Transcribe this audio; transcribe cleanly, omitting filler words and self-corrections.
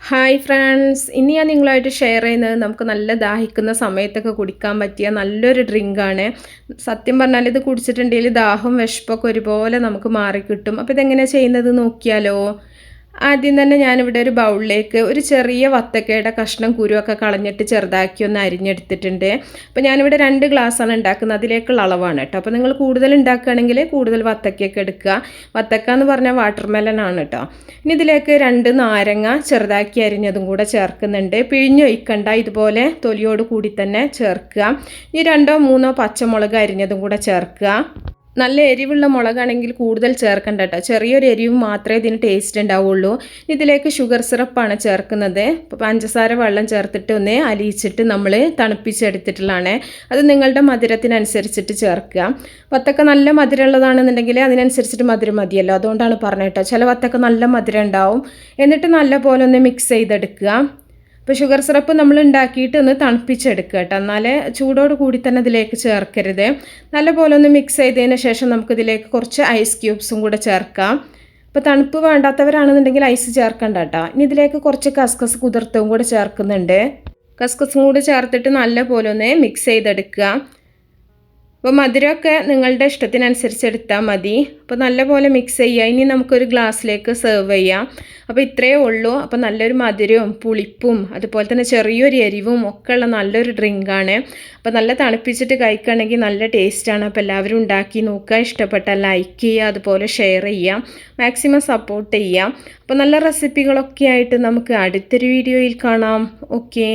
Hi friends, ഇനി ഞാൻ നിങ്ങളുമായിട്ട് ഷെയർ ചെയ്യുന്നത് നമുക്ക് നല്ല ദാഹിക്കുന്ന സമയത്തൊക്കെ കുടിക്കാൻ പറ്റിയ നല്ലൊരു ഡ്രിങ്കാണ്. സത്യം പറഞ്ഞാൽ ഇത് കുടിച്ചിട്ടുണ്ടെങ്കിൽ ദാഹം വിശപ്പൊക്കെ ഒരുപോലെ നമുക്ക് മാറിക്കിട്ടും. അപ്പോൾ ഇതെങ്ങനെയാണ് ചെയ്യുന്നത് നോക്കിയാലോ. ആദ്യം തന്നെ ഞാനിവിടെ ഒരു ബൗളിലേക്ക് ഒരു ചെറിയ വത്തക്കയുടെ കഷ്ണം കുരുവൊക്കെ കളഞ്ഞിട്ട് ചെറുതാക്കി ഒന്ന് അരിഞ്ഞെടുത്തിട്ടുണ്ട്. അപ്പോൾ ഞാനിവിടെ 2 ഗ്ലാസ്സാണ് ഉണ്ടാക്കുന്നത്, അതിലേക്കുള്ള അളവാണ് കേട്ടോ. അപ്പോൾ നിങ്ങൾ കൂടുതൽ ഉണ്ടാക്കുകയാണെങ്കിൽ കൂടുതൽ വത്തക്കയൊക്കെ എടുക്കുക. വത്തക്ക എന്ന് പറഞ്ഞാൽ വാട്ടർമെലൺ ആണ് കേട്ടോ. ഇനി ഇതിലേക്ക് 2 നാരങ്ങ ചെറുതാക്കി അരിഞ്ഞതും കൂടെ ചേർക്കുന്നുണ്ട്. പിഴിഞ്ഞൊഴിക്കണ്ട, ഇതുപോലെ തൊലിയോട് കൂടി തന്നെ ചേർക്കുക. ഇനി 2-3 പച്ചമുളക് അരിഞ്ഞതും കൂടെ ചേർക്കുക. നല്ല എരിവുള്ള മുളകാണെങ്കിൽ കൂടുതൽ ചേർക്കണ്ട കേട്ടോ, ചെറിയൊരു എരിവ് മാത്രമേ ഇതിന് ടേസ്റ്റ് ഉണ്ടാവുള്ളൂ. ഇതിലേക്ക് ഷുഗർ സിറപ്പാണ് ചേർക്കുന്നത്. ഇപ്പോൾ പഞ്ചസാര വെള്ളം ചേർത്തിട്ട് ഒന്ന് അലിയിച്ചിട്ട് നമ്മൾ തണുപ്പിച്ചെടുത്തിട്ടുള്ളതാണ്. അത് നിങ്ങളുടെ മധുരത്തിനനുസരിച്ചിട്ട് ചേർക്കുക. വത്തക്ക നല്ല മധുരമുള്ളതാണെന്നുണ്ടെങ്കിൽ അതിനനുസരിച്ചിട്ട് മധുരം മതിയല്ലോ, അതുകൊണ്ടാണ് പറഞ്ഞത് കേട്ടോ. ചില വത്തക്ക നല്ല മധുരം ഉണ്ടാവും. എന്നിട്ട് നല്ല പോലെ ഒന്ന് മിക്സ് ചെയ്തെടുക്കുക. ഇപ്പോൾ ഷുഗർ സിറപ്പ് നമ്മൾ ഉണ്ടാക്കിയിട്ട് ഒന്ന് തണുപ്പിച്ചെടുക്കുക കേട്ടോ, എന്നാലേ ചൂടോട് കൂടി തന്നെ ഇതിലേക്ക് ചേർക്കരുത്. നല്ലപോലെ ഒന്ന് മിക്സ് ചെയ്തതിന് ശേഷം നമുക്കിതിലേക്ക് കുറച്ച് ഐസ് ക്യൂബ്സും കൂടെ ചേർക്കാം. ഇപ്പോൾ തണുപ്പ് വേണ്ടാത്തവരാണെന്നുണ്ടെങ്കിൽ ഐസ് ചേർക്കണ്ട കേട്ടോ. ഇനി ഇതിലേക്ക് കുറച്ച് കസ്കസ് കുതിർത്തവും കൂടെ ചേർക്കുന്നുണ്ട്. കസ്കസും കൂടെ ചേർത്തിട്ട് നല്ലപോലെ ഒന്ന് മിക്സ് ചെയ്തെടുക്കുക. അപ്പോൾ മധുരമൊക്കെ നിങ്ങളുടെ ഇഷ്ടത്തിനനുസരിച്ച് എടുത്താൽ മതി. അപ്പോൾ നല്ലപോലെ മിക്സ് ചെയ്യുക. ഇനി നമുക്കൊരു ഗ്ലാസ്സിലേക്ക് സെർവ് ചെയ്യാം. അപ്പോൾ ഇത്രയേ ഉള്ളൂ. അപ്പോൾ നല്ലൊരു മധുരവും പുളിപ്പും അതുപോലെ തന്നെ ചെറിയൊരു എരിവും ഒക്കെ ഉള്ള നല്ലൊരു ഡ്രിങ്കാണ്. അപ്പോൾ നല്ല തണുപ്പിച്ചിട്ട് കഴിക്കുകയാണെങ്കിൽ നല്ല ടേസ്റ്റാണ്. അപ്പോൾ എല്ലാവരും ഉണ്ടാക്കി നോക്കുക. ഇഷ്ടപ്പെട്ടാൽ ലൈക്ക് ചെയ്യുക, അതുപോലെ ഷെയർ ചെയ്യുക, മാക്സിമം സപ്പോർട്ട് ചെയ്യുക. അപ്പോൾ നല്ല റെസിപ്പികളൊക്കെ ആയിട്ട് നമുക്ക് അടുത്തൊരു വീഡിയോയിൽ കാണാം. ഓക്കേ.